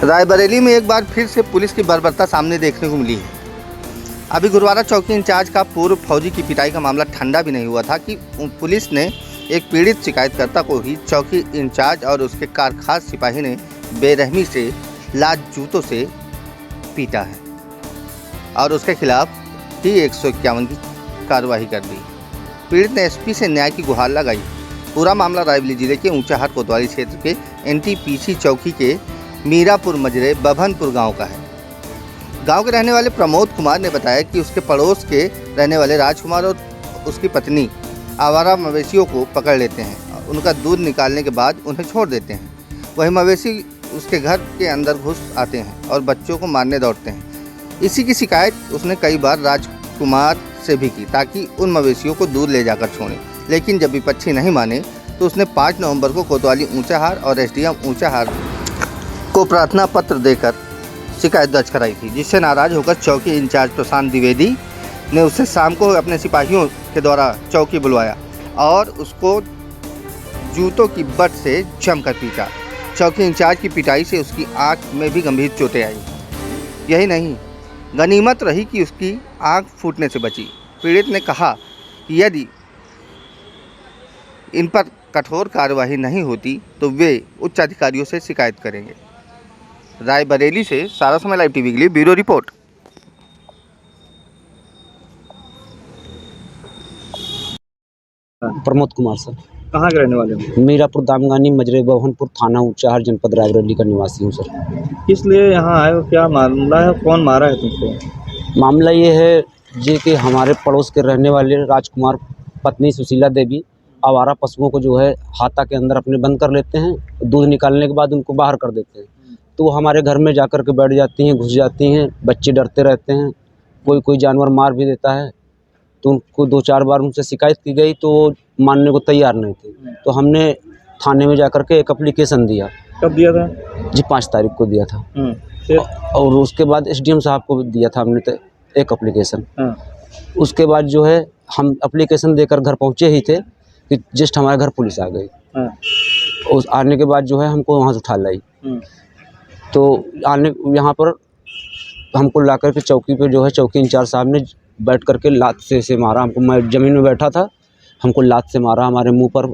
रायबरेली में एक बार फिर से पुलिस की बर्बरता सामने देखने को मिली है। अभी गुरुवारा चौकी इंचार्ज का पूर्व फौजी की पिटाई का मामला ठंडा भी नहीं हुआ था कि पुलिस ने एक पीड़ित शिकायतकर्ता को ही चौकी इंचार्ज और उसके कारखास सिपाही ने बेरहमी से लात जूतों से पीटा है और उसके खिलाफ ही 151 की कार्रवाई कर दी। पीड़ित ने एसपी से न्याय की गुहार लगाई। पूरा मामला रायबरेली जिले के ऊंचाहार कोतवाली क्षेत्र के एनटीपीसी चौकी के मीरापुर मजरे बभनपुर गांव का है। गांव के रहने वाले प्रमोद कुमार ने बताया कि उसके पड़ोस के रहने वाले राजकुमार और उसकी पत्नी आवारा मवेशियों को पकड़ लेते हैं। उनका दूध निकालने के बाद उन्हें छोड़ देते हैं। वही मवेशी उसके घर के अंदर घुस आते हैं और बच्चों को मारने दौड़ते हैं। इसी की शिकायत उसने कई बार राजकुमार से भी की ताकि उन मवेशियों को दूध ले जाकर छोड़ें, लेकिन जब विपक्षी नहीं माने तो उसने 5 नवंबर को कोतवाली ऊंचाहार और एसडीएम ऊंचाहार को प्रार्थना पत्र देकर शिकायत दर्ज कराई थी, जिससे नाराज होकर चौकी इंचार्ज प्रशांत द्विवेदी ने उसे शाम को अपने सिपाहियों के द्वारा चौकी बुलवाया और उसको जूतों की बट से जमकर पीटा। चौकी इंचार्ज की पिटाई से उसकी आंख में भी गंभीर चोटें आई। यही नहीं, गनीमत रही कि उसकी आंख फूटने से बची। पीड़ित ने कहा कि यदि इन पर कठोर कार्रवाई नहीं होती तो वे उच्च अधिकारियों से शिकायत करेंगे। रायबरेली से सारा समय लाइव टीवी के लिए bureau report. Pramod Kumar sir. कहाँ के रहने वाले हो? मीरापुर दामगानी मजरे बभनपुर थाना ऊंचाहार जनपद रायबरेली का निवासी हूँ सर। किस लिए यहाँ आए हो? क्या मामला है? कौन मारा है तुमको? मामला ये है जी कि हमारे पड़ोस के रहने वाले राजकुमार पत्नी सुशीला देवी आवारा पशुओं को जो है हाथा के अंदर अपने बंद कर लेते हैं। दूध निकालने के बाद उनको बाहर कर देते हैं, तो वो हमारे घर में जाकर के बैठ जाती हैं, घुस जाती हैं। बच्चे डरते रहते हैं, कोई जानवर मार भी देता है। तो उनको 2-4 बार उनसे शिकायत की गई तो वो मानने को तैयार नहीं थे। तो हमने थाने में जाकर के एक एप्लीकेशन दिया। कब दिया था? जी 5 तारीख को दिया था। फिर? और उसके बाद एसडीएम साहब को दिया था हमने तो एक एप्लीकेशन। उसके बाद जो है हम एप्लीकेशन देकर घर पहुँचे ही थे कि जस्ट हमारे घर पुलिस आ गई। उस आने के बाद जो है हमको वहाँ से उठा लाई। तो आने यहाँ पर हमको ला कर के चौकी पे जो है चौकी इंचार्ज साहब ने बैठ करके लात से मारा हमको। मैं ज़मीन में बैठा था, हमको लात से मारा। हमारे मुंह पर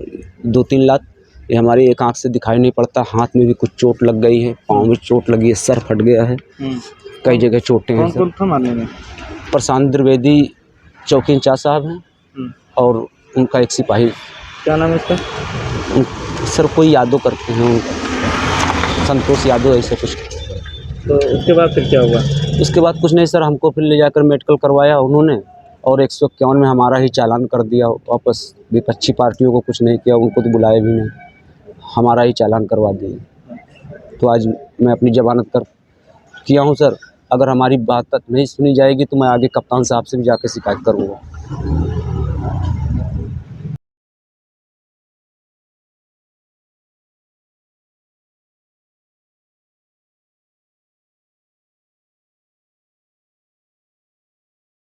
2-3 लात। ये हमारी एक आंख से दिखाई नहीं पड़ता। हाथ में भी कुछ चोट लग गई है, पाँव में चोट लगी है, सर फट गया है, कई जगह चोटें हैं। कौन था मारने में? प्रशांत द्विवेदी चौकी इंचार्ज साहब हैं और उनका एक सिपाही। क्या नाम है इसका? सर कोई यादव करते हैं, संतोष यादव ऐसे कुछ। तो उसके बाद फिर क्या हुआ? उसके बाद कुछ नहीं सर, हमको फिर ले जाकर मेडिकल करवाया उन्होंने और 151 में हमारा ही चालान कर दिया वापस। विपक्षी पार्टियों को कुछ नहीं किया, उनको तो बुलाया भी नहीं, हमारा ही चालान करवा दिया। तो आज मैं अपनी जमानत कर किया हूँ सर। अगर हमारी बात नहीं सुनी जाएगी तो मैं आगे कप्तान साहब से भी जाकर शिकायत करूँगा।